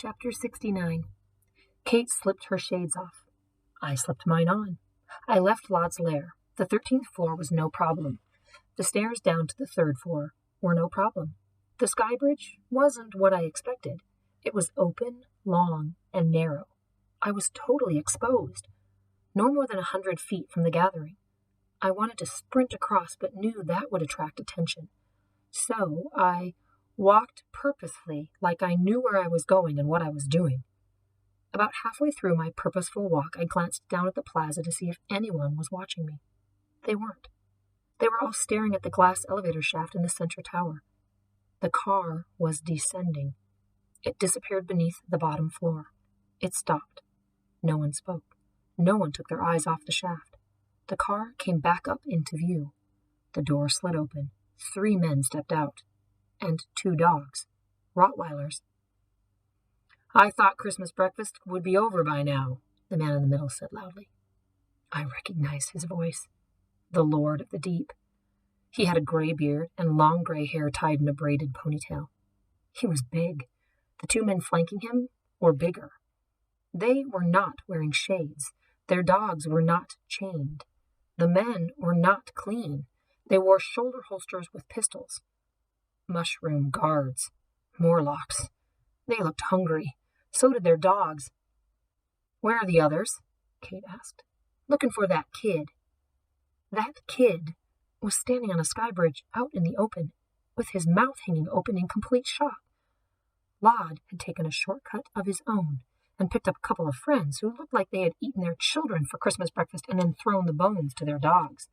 Chapter 69. Kate slipped her shades off. I slipped mine on. I left Laud's lair. The 13th floor was no problem. The stairs down to the 3rd floor were no problem. The sky bridge wasn't what I expected. It was open, long, and narrow. I was totally exposed. No more than 100 feet from the gathering. I wanted to sprint across, but knew that would attract attention. So I walked purposefully, like I knew where I was going and what I was doing. About halfway through my purposeful walk, I glanced down at the plaza to see if anyone was watching me. They weren't. They were all staring at the glass elevator shaft in the center tower. The car was descending. It disappeared beneath the bottom floor. It stopped. No one spoke. No one took their eyes off the shaft. The car came back up into view. The door slid open. 3 men stepped out. And 2 dogs. Rottweilers. "I thought Christmas breakfast would be over by now," the man in the middle said loudly. I recognized his voice. The Lord of the Deep. He had a gray beard and long gray hair tied in a braided ponytail. He was big. The 2 men flanking him were bigger. They were not wearing shades. Their dogs were not chained. The men were not clean. They wore shoulder holsters with pistols. Mushroom guards. Morlocks. They looked hungry. So did their dogs. "Where are the others?" Kate asked. "Looking for that kid." That kid was standing on a sky bridge out in the open, with his mouth hanging open in complete shock. Laud had taken a shortcut of his own and picked up a couple of friends who looked like they had eaten their children for Christmas breakfast and then thrown the bones to their dogs.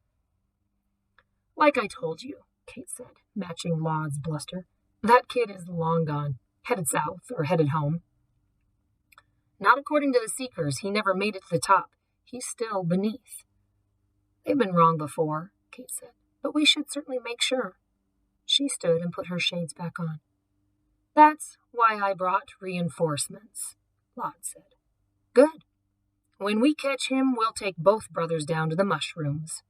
"Like I told you," Kate said, matching Laud's bluster, "that kid is long gone, headed south or headed home. Not according to the Seekers. He never made it to the top. He's still beneath." "They've been wrong before," Kate said, "but we should certainly make sure." She stood and put her shades back on. "That's why I brought reinforcements," Laud said. "Good. When we catch him, we'll take both brothers down to the mushrooms."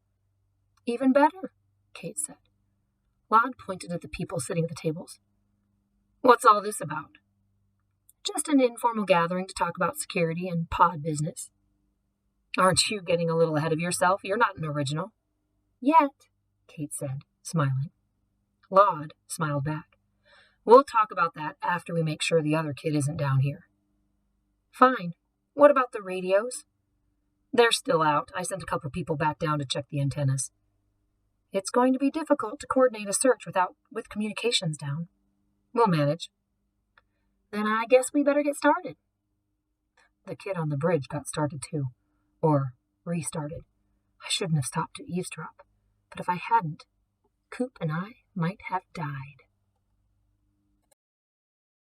"Even better," Kate said. Laud pointed at the people sitting at the tables. "What's all this about?" "Just an informal gathering to talk about security and pod business." "Aren't you getting a little ahead of yourself? You're not an original." "Yet," Kate said, smiling. Laud smiled back. "We'll talk about that after we make sure the other kid isn't down here." "Fine. What about the radios?" "They're still out. I sent a couple of people back down to check the antennas." "It's going to be difficult to coordinate a search with communications down." "We'll manage." "Then I guess we better get started." The kid on the bridge got started too. Or restarted. I shouldn't have stopped to eavesdrop. But if I hadn't, Coop and I might have died.